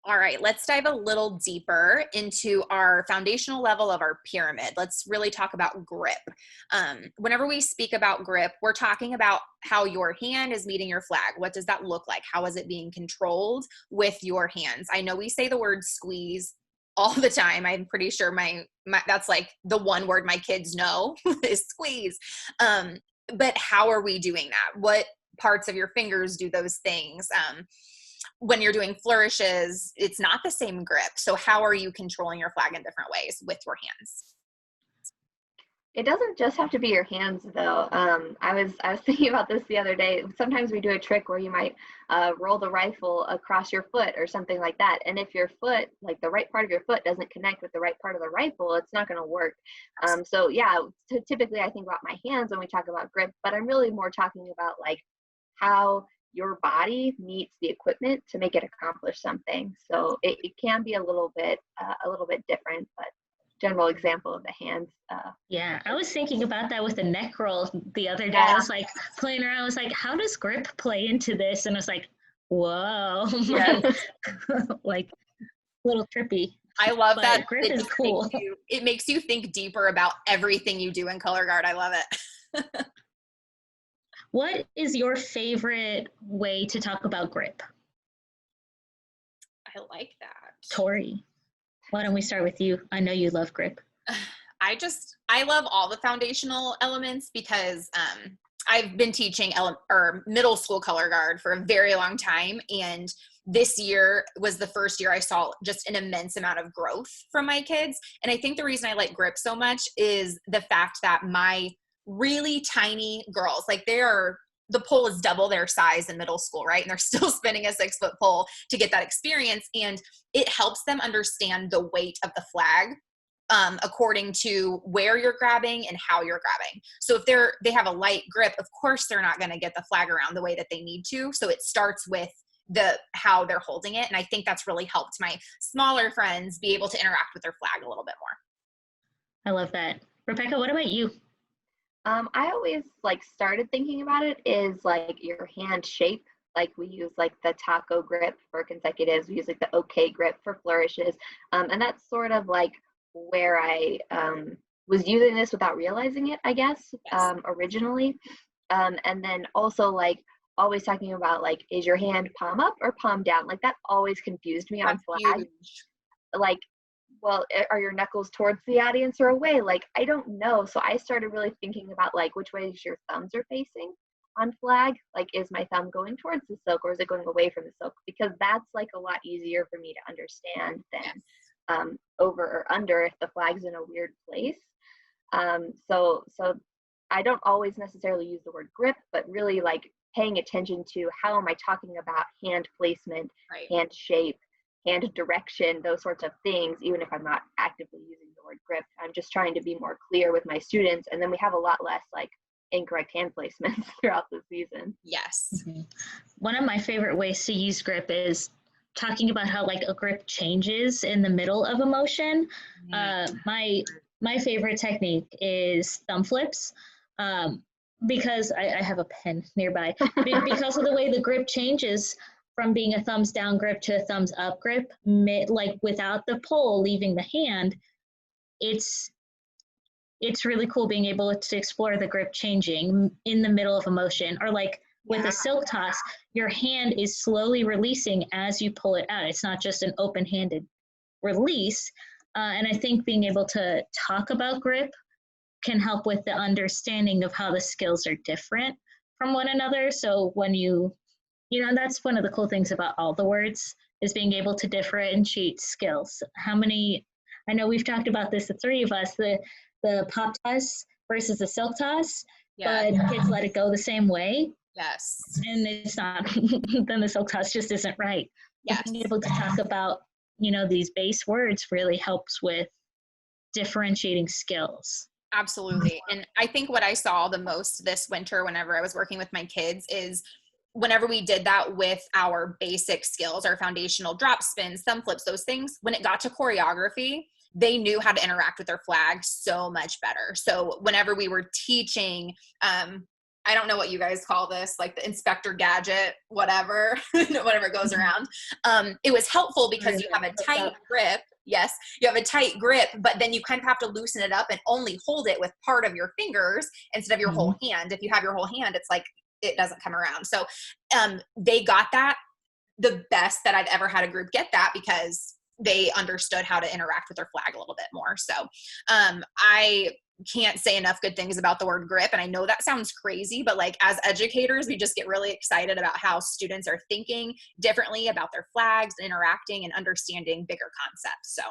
All right, let's dive a little deeper into our foundational level of our pyramid. Let's really talk about grip. Whenever we speak about grip, we're talking about how your hand is meeting your flag. What does that look like? How is it being controlled with your hands? I know we say the word squeeze all the time. I'm pretty sure my that's like the one word my kids know is squeeze. But how are we doing that? What parts of your fingers do those things? When you're doing flourishes, it's not the same grip. So how are you controlling your flag in different ways with your hands? It doesn't just have to be your hands though. I was thinking about this the other day. Sometimes we do a trick where you might roll the rifle across your foot or something like that. And if your foot, like the right part of your foot, doesn't connect with the right part of the rifle, it's not going to work. So yeah, typically I think about my hands when we talk about grip, but I'm really more talking about like how your body meets the equipment to make it accomplish something. So it can be a little bit different, but general example of the hands. Yeah, I was thinking about that with the neck roll the other day. I Yeah, was like playing around. I was like, how does grip play into this? And I was like, whoa, yeah. like a little trippy. I love But that. grip is cool. It makes you think deeper about everything you do in color guard. I love it. What is your favorite way to talk about grip? I like that. Tori, why don't we start with you? I know you love grip. I love all the foundational elements because I've been teaching middle school color guard for a very long time. And this year was the first year I saw just an immense amount of growth from my kids. And I think the reason I like grip so much is the fact that my really tiny girls, like the pole is double their size in middle school, right? And they're still spinning a 6-foot pole to get that experience. And it helps them understand the weight of the flag according to where you're grabbing and how you're grabbing. So if they have a light grip, of course they're not going to get the flag around the way that they need to. So it starts with how they're holding it. And I think that's really helped my smaller friends be able to interact with their flag a little bit more. I love that. Rebecca, what about you? I always like started thinking about it is like your hand shape. Like we use like the taco grip for consecutives. We use like the OK grip for flourishes. And that's sort of like where I was using this without realizing it, I guess, originally. And then also like always talking about like, is your hand palm up or palm down? Like that always confused me on flag. Like, well, are your knuckles towards the audience or away? Like, I don't know. So I started really thinking about like which ways your thumbs are facing on flag. Like, is my thumb going towards the silk or is it going away from the silk? Because that's like a lot easier for me to understand than over or under if the flag's in a weird place. So I don't always necessarily use the word grip, but really like paying attention to how am I talking about hand placement, right, hand shape, hand direction, those sorts of things, even if I'm not actively using the word grip. I'm just trying to be more clear with my students. And then we have a lot less like incorrect hand placements throughout the season. Yes. Mm-hmm. One of my favorite ways to use grip is talking about how like a grip changes in the middle of a motion. My favorite technique is thumb flips. Because I have a pen nearby, because of the way the grip changes from being a thumbs down grip to a thumbs up grip, like without the pole leaving the hand, it's really cool being able to explore the grip changing in the middle of a motion. Or like with a silk toss, your hand is slowly releasing as you pull it out. It's not just an open-handed release. And I think being able to talk about grip can help with the understanding of how the skills are different from one another. So when you know, that's one of the cool things about all the words is being able to differentiate skills. I know we've talked about this, the three of us, the pop toss versus the silk toss, but kids let it go the same way. Yes. And it's not, then the silk toss just isn't right. Yes. Being able to talk about, you know, these base words really helps with differentiating skills. Absolutely. And I think what I saw the most this winter whenever I was working with my kids is whenever we did that with our basic skills, our foundational drop spins, thumb flips, those things, when it got to choreography, they knew how to interact with their flag so much better. So whenever we were teaching, I don't know what you guys call this, like the Inspector Gadget, whatever, whatever goes around. It was helpful because you have a tight grip. Yes, you have a tight grip, but then you kind of have to loosen it up and only hold it with part of your fingers instead of your whole hand. If you have your whole hand, it's like it doesn't come around. So they got that the best that I've ever had a group get that, because they understood how to interact with their flag a little bit more. So I can't say enough good things about the word grip. And I know that sounds crazy, but like as educators, we just get really excited about how students are thinking differently about their flags, interacting, and understanding bigger concepts. So